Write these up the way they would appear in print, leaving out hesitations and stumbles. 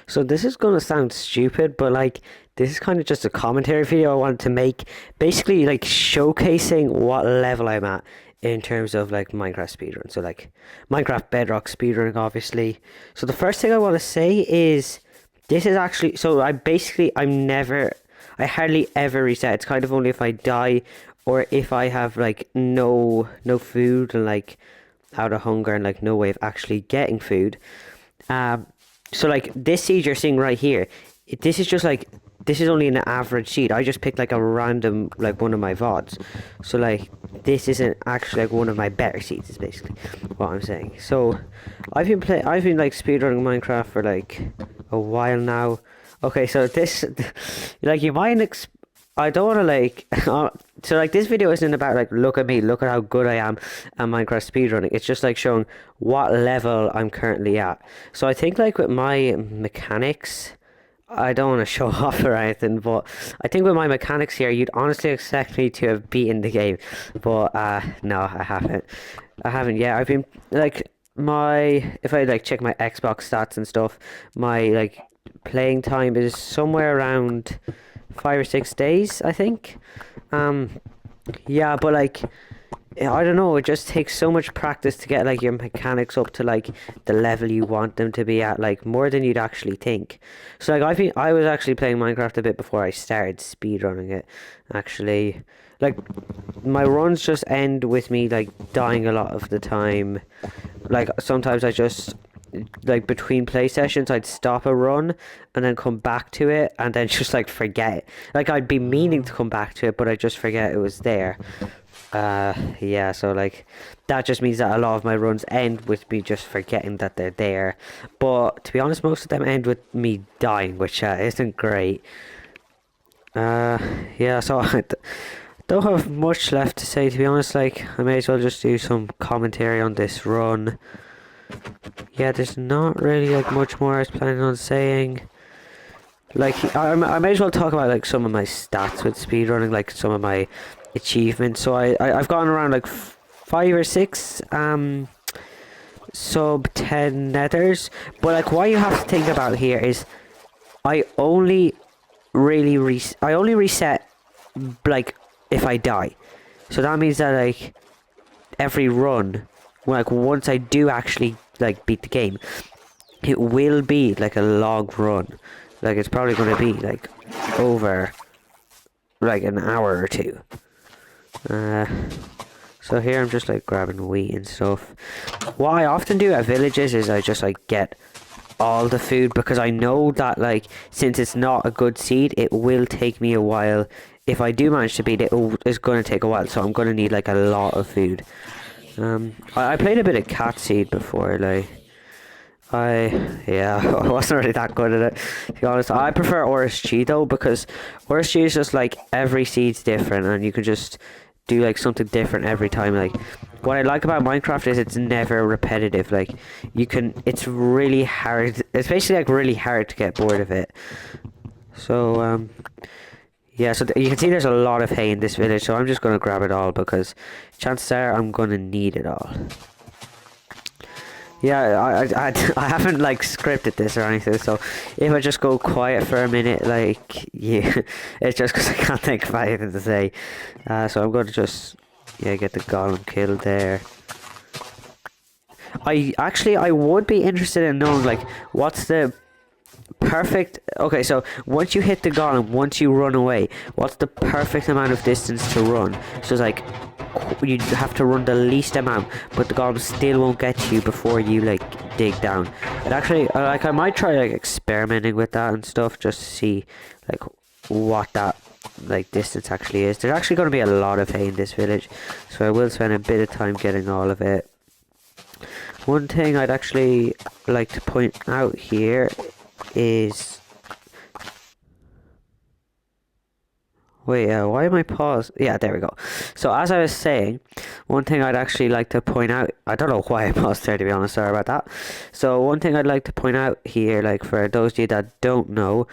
So this is gonna sound stupid, but like this is kind of just a commentary video I wanted to make, basically like showcasing what level I'm at in terms of like Minecraft speedrun. So like Minecraft Bedrock speedrunning, obviously. So the first thing I want to say is this is actually so I hardly ever reset. It's kind of only if I die or if I have like no food and like out of hunger and like no way of actually getting food. Um, so like this seed you're seeing right here, this is just like this is only an average seed. I just picked like a random like one of my VODs. So like this isn't actually like one of my better seeds is basically what I'm saying. So I've been like speedrunning Minecraft for like a while now. Okay, so this like you might I don't want to like so like this video isn't about like look at me, look at how good I am at Minecraft speedrunning. It's just like showing what level I'm currently at. So I think like with my mechanics, I don't want to show off or anything, but I think with my mechanics here, you'd honestly expect me to have beaten the game, but no, I haven't. I haven't yet. I've been like if I like check my Xbox stats and stuff, my like playing time is somewhere around 5 or 6 days, I think. Yeah, but like I don't know, it just takes so much practice to get like your mechanics up to like the level you want them to be at, like more than you'd actually think. So like I was actually playing Minecraft a bit before I started speedrunning it. Actually, like my runs just end with me like dying a lot of the time. Like sometimes I just like between play sessions I'd stop a run and then come back to it and then just like forget. Like I'd be meaning to come back to it but I just forget it was there. Yeah, so like that just means that a lot of my runs end with me just forgetting that they're there, but to be honest most of them end with me dying, which isn't great. Yeah, so don't have much left to say, to be honest. Like I may as well just do some commentary on this run. Yeah, there's not really like much more I was planning on saying. Like I may as well talk about like some of my stats with speedrunning, like some of my achievements. So I've gotten around like 5 or 6 sub 10 nethers, but like what you have to think about here is I only I only reset like if I die. So that means that like every run, like once I do actually like beat the game, it will be like a log run. Like it's probably going to be like over like an hour or two. So here I'm just like grabbing wheat and stuff. What I often do at villages is I just like get all the food, because I know that like since it's not a good seed, it will take me a while. If I do manage to beat it, it's going to take a while, so I'm going to need like a lot of food. I played a bit of cat seed before, like yeah, I wasn't really that good at it, to be honest. I prefer RSG though, because RSG is just like every seed's different and you can just do like something different every time. Like what I like about Minecraft is it's never repetitive. Like it's really hard, it's basically like really hard to get bored of it. So yeah, so you can see there's a lot of hay in this village, so I'm just going to grab it all because chances are I'm going to need it all. Yeah, I haven't like scripted this or anything, so if I just go quiet for a minute, like, yeah, it's just because I can't think of anything to say. So I'm going to just, yeah, get the golem killed there. I would be interested in knowing like what's the perfect, okay, so once you hit the golem, once you run away, what's the perfect amount of distance to run? So it's like you have to run the least amount, but the golem still won't get to you before you like dig down. And actually like I might try like experimenting with that and stuff, just to see like what that like distance actually is. There's actually going to be a lot of hay in this village, so I will spend a bit of time getting all of it. One thing I'd actually like to point out here is, wait, why am I paused? Yeah, there we go. So as I was saying, one thing I'd actually like to point out, I don't know why I paused there, to be honest, sorry about that. So one thing I'd like to point out here, like for those of you that don't know,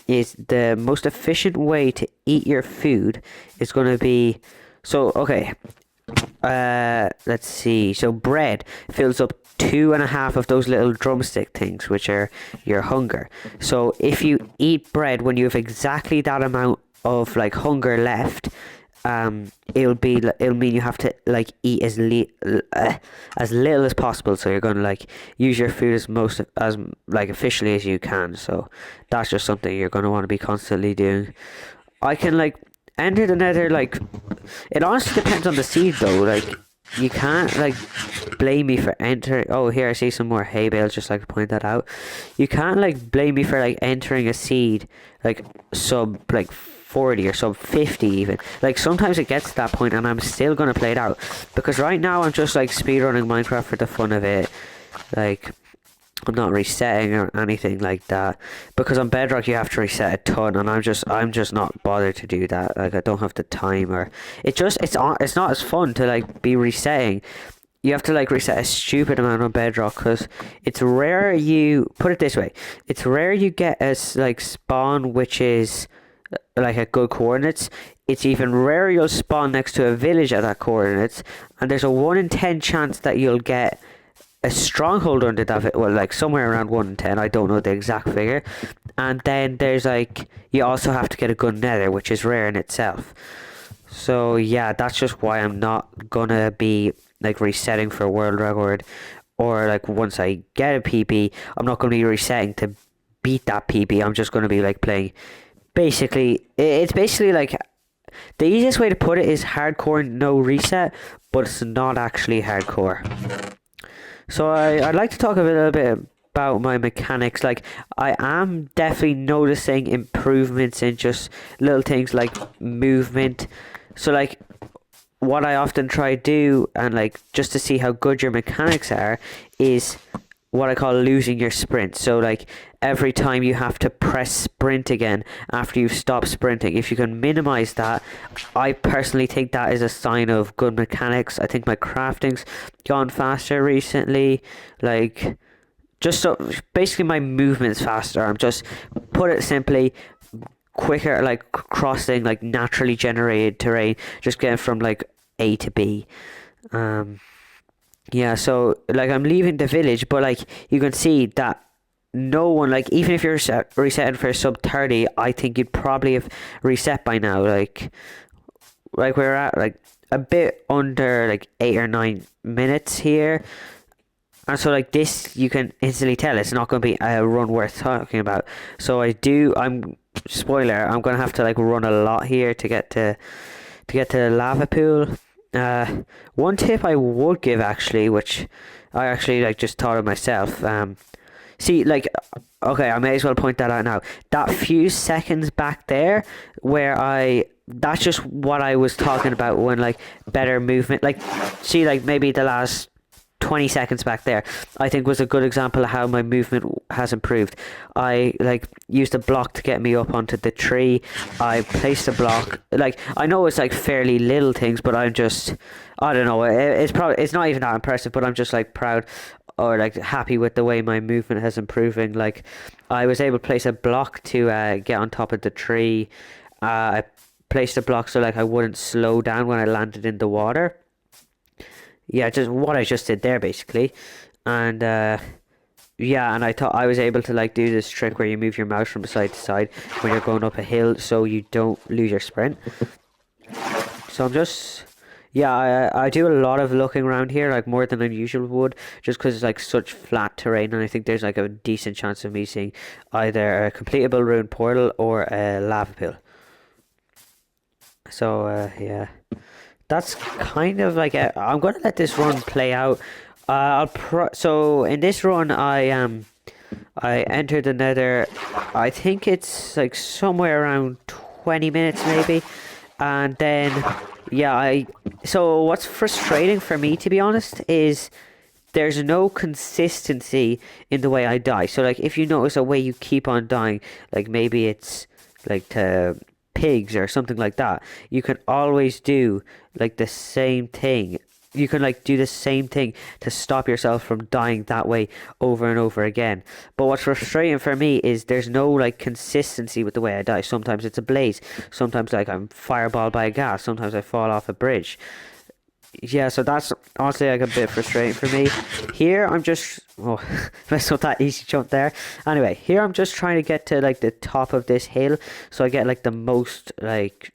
is the most efficient way to eat your food is going to be, so okay, let's see. So bread fills up 2.5 of those little drumstick things, which are your hunger. So if you eat bread when you have exactly that amount of like hunger left, it'll mean you have to like eat as little as possible. So you're gonna like use your food as like efficiently as you can. So that's just something you're gonna want to be constantly doing. I can like enter the nether, like it honestly depends on the seed though. Like you can't like blame me for entering. Oh, here I see some more hay bales. Just like to point that out. You can't like blame me for like entering a seed like sub like 40 or sub 50 even. Like sometimes it gets to that point and I'm still gonna play it out, because right now I'm just like speedrunning Minecraft for the fun of it. Like I'm not resetting or anything like that, because on Bedrock you have to reset a ton, and I'm just not bothered to do that. Like I don't have the time, or it's not as fun to like be resetting. You have to like reset a stupid amount on Bedrock, because it's rare you put it this way. It's rare you get a like spawn which is like at good coordinates. It's even rarer you'll spawn next to a village at that coordinates, and there's a 1 in 10 chance that you'll get a stronghold under that, well, like somewhere around 1 in 10. I don't know the exact figure. And then there's like, you also have to get a good nether, which is rare in itself. So yeah, that's just why I'm not gonna be like resetting for a world record, or like once I get a PB, I'm not gonna be resetting to beat that PB. I'm just gonna be like playing. Basically, it's basically like the easiest way to put it is hardcore no reset, but it's not actually hardcore. So I'd like to talk a little bit about my mechanics. Like I am definitely noticing improvements in just little things like movement. So like what I often try to do, and like just to see how good your mechanics are, is what I call losing your sprint. So like every time you have to press sprint again after you've stopped sprinting, if you can minimize that, I personally think that is a sign of good mechanics. I think my crafting's gone faster recently. Like just so basically my movement's faster. I'm just, put it simply, quicker, like crossing like naturally generated terrain, just getting from like A to B. Yeah, so like I'm leaving the village, but like you can see that no one, like even if you're resetting for sub 30, I think you'd probably have reset by now. Like we're at like a bit under like 8 or 9 minutes here, and so like this, you can instantly tell it's not going to be a run worth talking about. So spoiler, I'm gonna have to like run a lot here to get to the lava pool. One tip I would give, actually, which I actually like just thought of myself. See, like, okay, I may as well point that out now. That few seconds back there, that's just what I was talking about when like better movement. Like, see, like maybe the last 20 seconds back there, I think was a good example of how my movement has improved. I like used a block to get me up onto the tree. I placed a block. Like I know it's like fairly little things, but I don't know. It's not even that impressive, but I'm just like proud or like happy with the way my movement has improving. Like I was able to place a block to get on top of the tree. I placed a block so like I wouldn't slow down when I landed in the water. Yeah, just what I just did there, basically. And yeah, and I thought I was able to like do this trick where you move your mouse from side to side when you're going up a hill, so you don't lose your sprint. So I'm just, yeah, I do a lot of looking around here, like more than I usually would, just because it's like such flat terrain, and I think there's like a decent chance of me seeing either a completable ruined portal or a lava pool. So yeah. That's kind of like I'm gonna let this run play out. So in this run, I entered the nether. I think it's like somewhere around 20 minutes maybe, and then yeah, so what's frustrating for me, to be honest, is there's no consistency in the way I die. So like if you notice a way you keep on dying, like maybe it's like to pigs or something like that, you can always do like the same thing. You can like do the same thing to stop yourself from dying that way over and over again. But what's frustrating for me is there's no like consistency with the way I die. Sometimes it's a blaze, sometimes like I'm fireballed by a gas, sometimes I fall off a bridge. yeah, so that's honestly like a bit frustrating for me. Here I'm just messed up that easy jump there. Anyway, here I'm just trying to get to like the top of this hill, so I get like the most like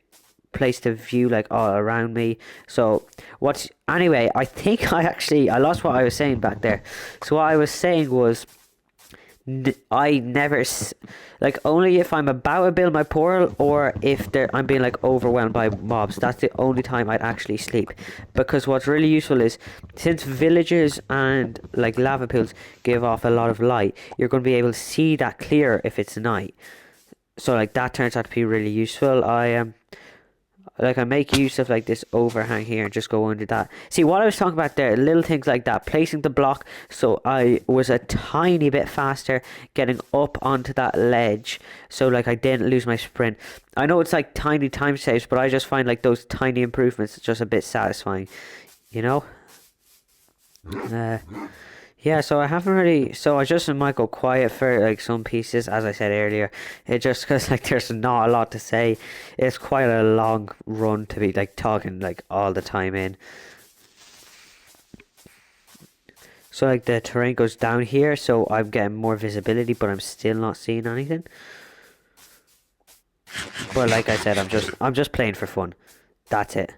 place to view like all around me. So what's anyway, I think I lost what I was saying back there. So what I was saying was I never like only if I'm about to build my portal or if I'm being like overwhelmed by mobs. That's the only time I'd actually sleep, because what's really useful is since villages and like lava pools give off a lot of light, you're going to be able to see that clear if it's night. So like that turns out to be really useful. I make use of like this overhang here and just go under that. See what I was talking about there, little things like that, placing the block so I was a tiny bit faster getting up onto that ledge, so like I didn't lose my sprint. I know it's like tiny time saves, but I just find like those tiny improvements just a bit satisfying, you know. Yeah, so I haven't really, so I just might go quiet for like some pieces, as I said earlier. It just because like there's not a lot to say. It's quite a long run to be like talking like all the time in. So like the terrain goes down here, so I'm getting more visibility, but I'm still not seeing anything. But like I said, I'm just playing for fun. That's it.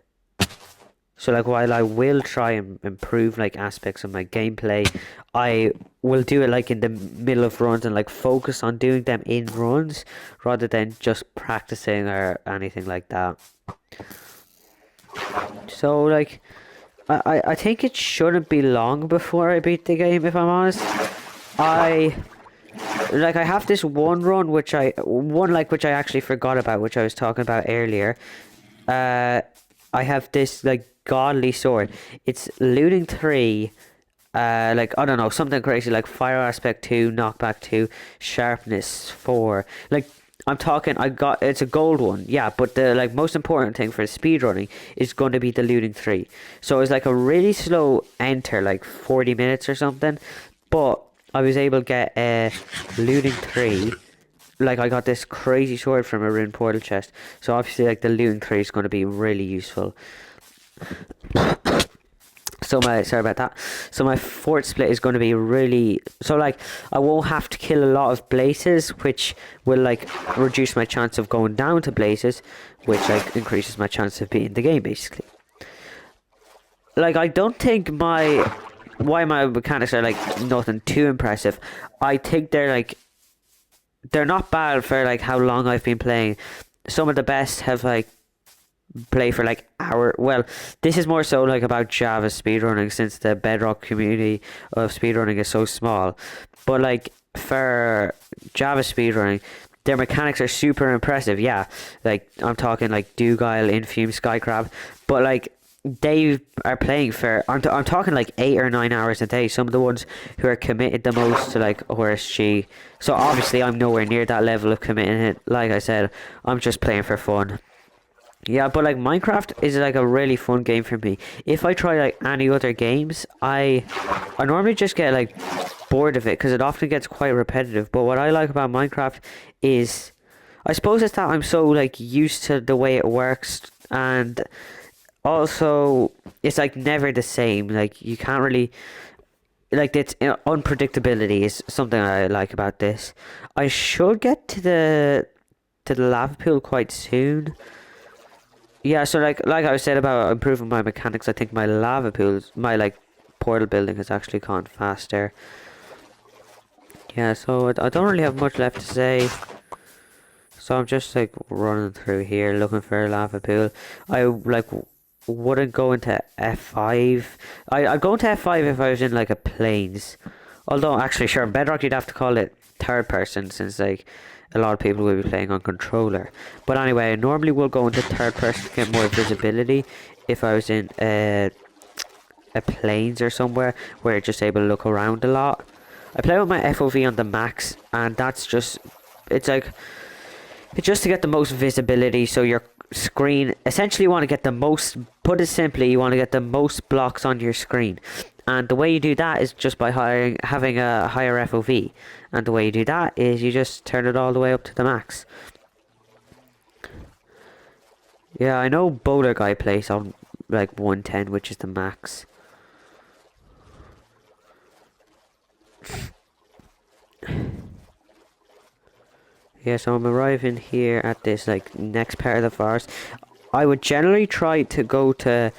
So like while I will try and improve like aspects of my gameplay, I will do it like in the middle of runs and like focus on doing them in runs rather than just practicing or anything like that. So like I think it shouldn't be long before I beat the game, if I'm honest. I have this one run which I actually forgot about, which I was talking about earlier. I have this like godly sword. It's looting 3, like I don't know, something crazy like fire aspect 2, knockback 2, sharpness 4. Like I'm talking, it's a gold one, yeah, but the like most important thing for speedrunning is going to be the looting 3. So it's like a really slow enter, like 40 minutes or something, but I was able to get a looting 3. Like I got this crazy sword from a rune portal chest, so obviously like the looting 3 is going to be really useful. Sorry about that. So my fort split is going to be really, so like I won't have to kill a lot of blazes, which will like reduce my chance of going down to blazes, which like increases my chance of beating the game basically. Like I don't think my mechanics are like nothing too impressive. I think they're not bad for like how long I've been playing. Some of the best have like play for like hour. Well, this is more so like about Java speedrunning, since the Bedrock community of speedrunning is so small. But like for Java speedrunning, their mechanics are super impressive. Yeah, like I'm talking like Dugile, Infume, Skycrab, but like they are playing for I'm talking like 8 or 9 hours a day. Some of the ones who are committed the most to like ORSG. So obviously I'm nowhere near that level of commitment. Like I said, I'm just playing for fun. Yeah, but like Minecraft is like a really fun game for me. If I try like any other games, I normally just get like bored of it because it often gets quite repetitive. But what I like about Minecraft is, I suppose it's that I'm so like used to the way it works, and also it's like never the same. Like you can't really, like it's unpredictability is something I like about this. I should get to the lava pool quite soon. Yeah, so like I said about improving my mechanics, I think my lava pools, my like portal building has actually gone faster. Yeah, so I don't really have much left to say. So I'm just like running through here looking for a lava pool. I like wouldn't go into F5. I'd go into F5 if I was in like a plains. Although actually sure, Bedrock you'd have to call it third person, since like a lot of people will be playing on controller. But anyway, I normally will go into third person to get more visibility if I was in a plains or somewhere where you're just able to look around a lot. I play with my FOV on the max, and that's just, it's just to get the most visibility. So your screen, essentially you want to get the most, put it simply, you want to get the most blocks on your screen. And the way you do that is just by having a higher FOV. And the way you do that is you just turn it all the way up to the max. Yeah, I know Boulder Guy plays on like 110, which is the max. Yeah, so I'm arriving here at this like next part of the forest. I would generally try to go to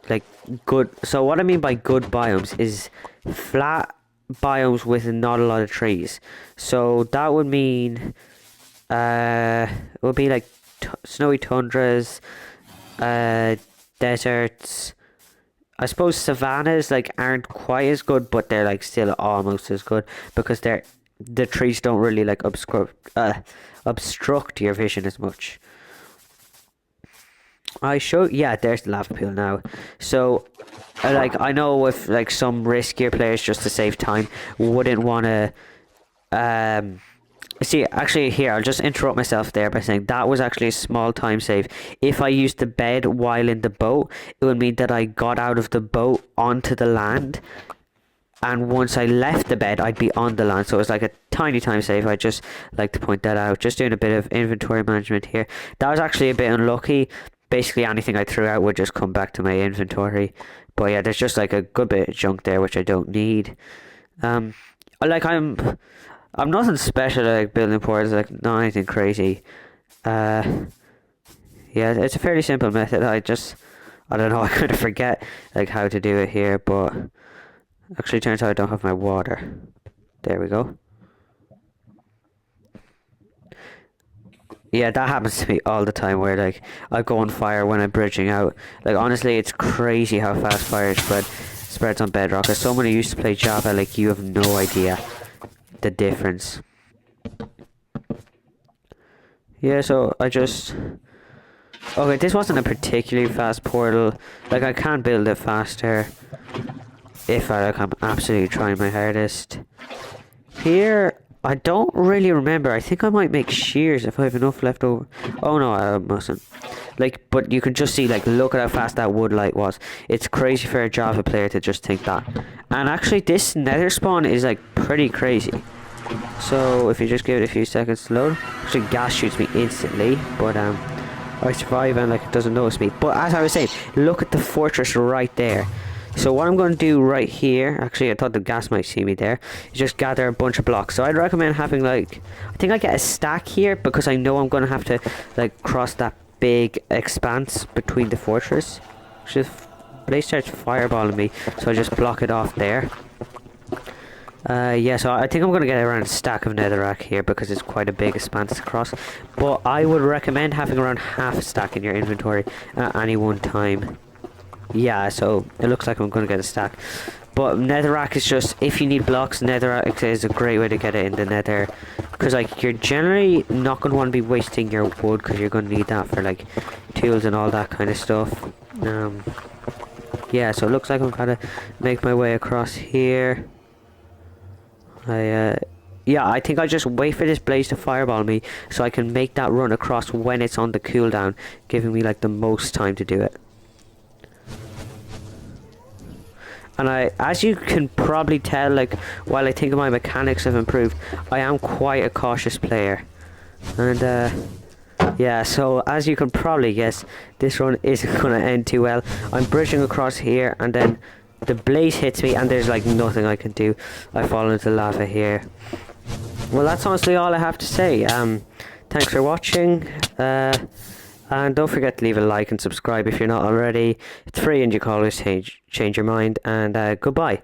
like good. So what I mean by good biomes is flat biomes with not a lot of trees. So that would mean it would be like snowy tundras, deserts. I suppose savannas like aren't quite as good, but they're like still almost as good because the trees don't really like obstruct your vision as much. Yeah, there's the lava pool now. So like I know if like some riskier players just to save time wouldn't want to see, actually here, I'll just interrupt myself there by saying that was actually a small time save. If I used the bed while in the boat, it would mean that I got out of the boat onto the land, and once I left the bed, I'd be on the land. So it was like a tiny time save. I just like to point that out. Just doing a bit of inventory management here. That was actually a bit unlucky. Basically, anything I threw out would just come back to my inventory. But yeah, there's just like a good bit of junk there, which I don't need. Like I'm nothing special like building ports, like not anything crazy. Yeah, it's a fairly simple method. I don't know, I kind of forget like how to do it here, but actually turns out I don't have my water. There we go. Yeah, that happens to me all the time where like I go on fire when I'm bridging out. Like honestly, it's crazy how fast fire spreads on Bedrock. As someone who used to play Java, like you have no idea the difference. Yeah, so okay, this wasn't a particularly fast portal. Like I can build it faster if I'm absolutely trying my hardest. Here I don't really remember. I think I might make shears if I have enough left over. Oh no, I mustn't. Like, but you can just see, like, look at how fast that wood light was. It's crazy for a Java player to just think that. And actually, this nether spawn is, like, pretty crazy. So, if you just give it a few seconds to load. Actually, gas shoots me instantly, but, I survive and, like, it doesn't notice me. But as I was saying, look at the fortress right there. So what I'm going to do right here, actually I thought the gas might see me there, is just gather a bunch of blocks. So I'd recommend having like, I think I get a stack here because I know I'm going to have to like cross that big expanse between the fortress. Blaze starts fireballing me, so I just block it off there. Yeah, so I think I'm going to get around a stack of netherrack here because it's quite a big expanse to cross. But I would recommend having around half a stack in your inventory at any one time. Yeah, so it looks like I'm going to get a stack. But netherrack is just, if you need blocks, netherrack is a great way to get it in the nether. Because like, you're generally not going to want to be wasting your wood because you're going to need that for like tools and all that kind of stuff. Yeah, so it looks like I'm going to make my way across here. Yeah, I think I'll just wait for this blaze to fireball me so I can make that run across when it's on the cooldown, giving me like the most time to do it. And as you can probably tell, like, while I think my mechanics have improved, I am quite a cautious player. And, yeah, so as you can probably guess, this run isn't going to end too well. I'm bridging across here, and then the blaze hits me, and there's, like, nothing I can do. I fall into lava here. Well, that's honestly all I have to say. Thanks for watching. And don't forget to leave a like and subscribe if you're not already. It's free and you can always change your mind. And goodbye.